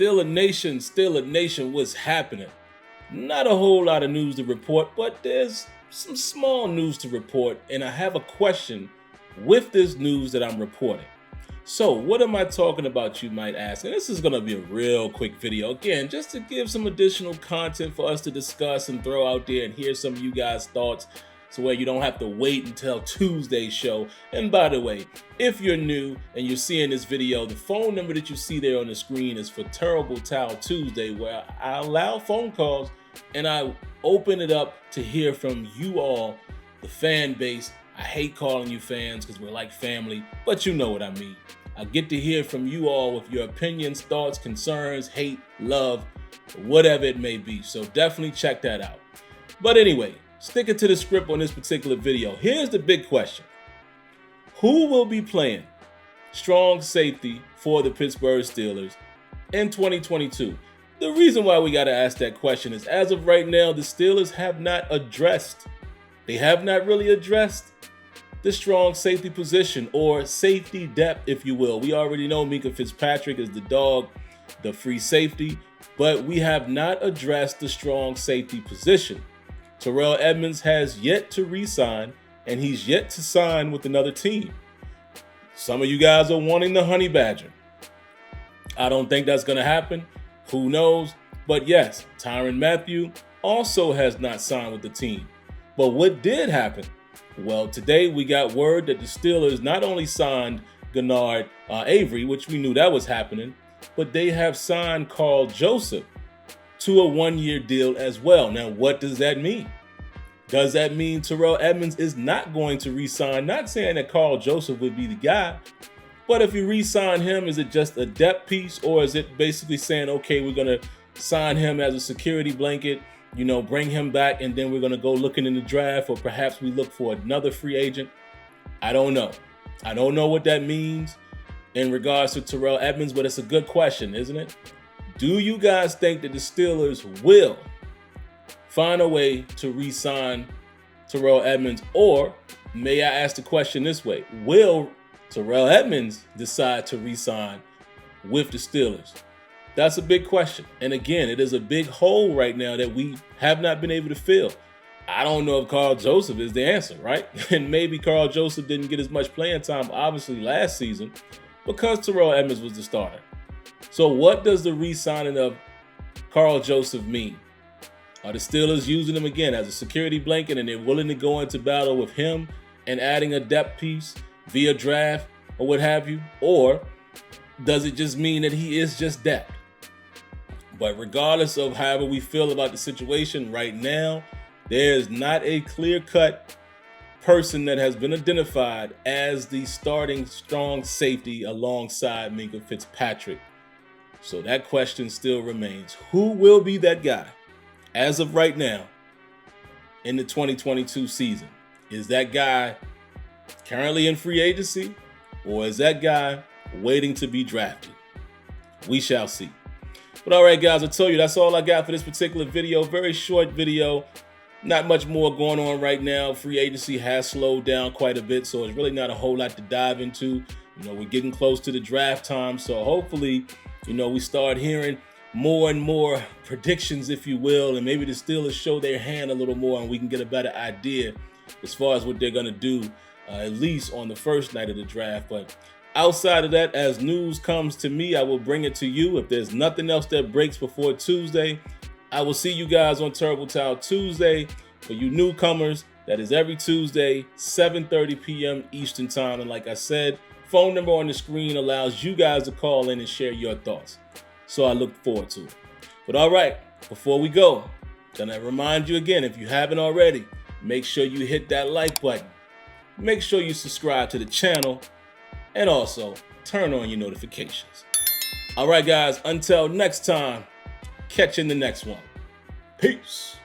Still a nation, what's happening? Not a whole lot of news to report, but there's some small news to report, and I have a question with this news that I'm reporting. So what am I talking about, you might ask? And this is going to be a real quick video, again, just to give some additional content for us to discuss and throw out there and hear some of you guys' thoughts, so where you don't have to wait until Tuesday's show. And by the way, if you're new and you're seeing this video, the phone number that you see there on the screen is for Terrible Towel Tuesday, where I allow phone calls and I open it up to hear from you all, the fan base. I hate calling you fans because we're like family, but you know what I mean. I get to hear from you all with your opinions, thoughts, concerns, hate, love, whatever it may be. So definitely check that out. But anyway, sticking to the script on this particular video, here's the big question. Who will be playing strong safety for the Pittsburgh Steelers in 2022? The reason why we got to ask that question is, as of right now, the Steelers have not really addressed the strong safety position, or safety depth, if you will. We already know Minkah Fitzpatrick is the dog, the free safety, but we have not addressed the strong safety position. Terrell Edmunds has yet to re-sign, and he's yet to sign with another team. Some of you guys are wanting the Honey Badger. I don't think that's going to happen. Who knows? But yes, Tyrann Mathieu also has not signed with the team. But what did happen? Well, today we got word that the Steelers not only signed Genard Avery, which we knew that was happening, but they have signed Karl Joseph to a one-year deal as well. Now, what does that mean? Does that mean Terrell Edmunds is not going to re-sign? Not saying that Karl Joseph would be the guy, but if you re-sign him, is it just a depth piece, or is it basically saying, okay, we're going to sign him as a security blanket, you know, bring him back, and then we're going to go looking in the draft, or perhaps we look for another free agent? I don't know. I don't know what that means in regards to Terrell Edmunds, but it's a good question, isn't it? Do you guys think that the Steelers will find a way to re-sign Terrell Edmunds, or may I ask the question this way, will Terrell Edmunds decide to re-sign with the Steelers? That's a big question. And again, it is a big hole right now that we have not been able to fill. I don't know if Karl Joseph is the answer, right? And maybe Karl Joseph didn't get as much playing time, obviously, last season because Terrell Edmunds was the starter. So what does the re-signing of Karl Joseph mean? Are the Steelers using him again as a security blanket, and they're willing to go into battle with him and adding a depth piece via draft or what have you? Or does it just mean that he is just depth? But regardless of however we feel about the situation right now, there is not a clear-cut person that has been identified as the starting strong safety alongside Minkah Fitzpatrick. So that question still remains. Who will be that guy as of right now in the 2022 season? Is that guy currently in free agency, or is that guy waiting to be drafted? We shall see. But all right, guys, I told you that's all I got for this particular video. Very short video. Not much more going on right now. Free agency has slowed down quite a bit, so it's really not a whole lot to dive into. You know, we're getting close to the draft time, so hopefully, you know, we start hearing more and more predictions, if you will, and maybe the Steelers show their hand a little more and we can get a better idea as far as what they're going to do, at least on the first night of the draft. But outside of that, as news comes to me, I will bring it to you. If there's nothing else that breaks before Tuesday, I will see you guys on Terrible Towel Tuesday. For you newcomers, that is every Tuesday, 7:30 p.m. Eastern Time. And like I said, phone number on the screen allows you guys to call in and share your thoughts. So I look forward to it. But all right, before we go, gonna remind you again, if you haven't already, make sure you hit that like button. Make sure you subscribe to the channel, and also turn on your notifications. All right, guys, until next time, catch you in the next one. Peace.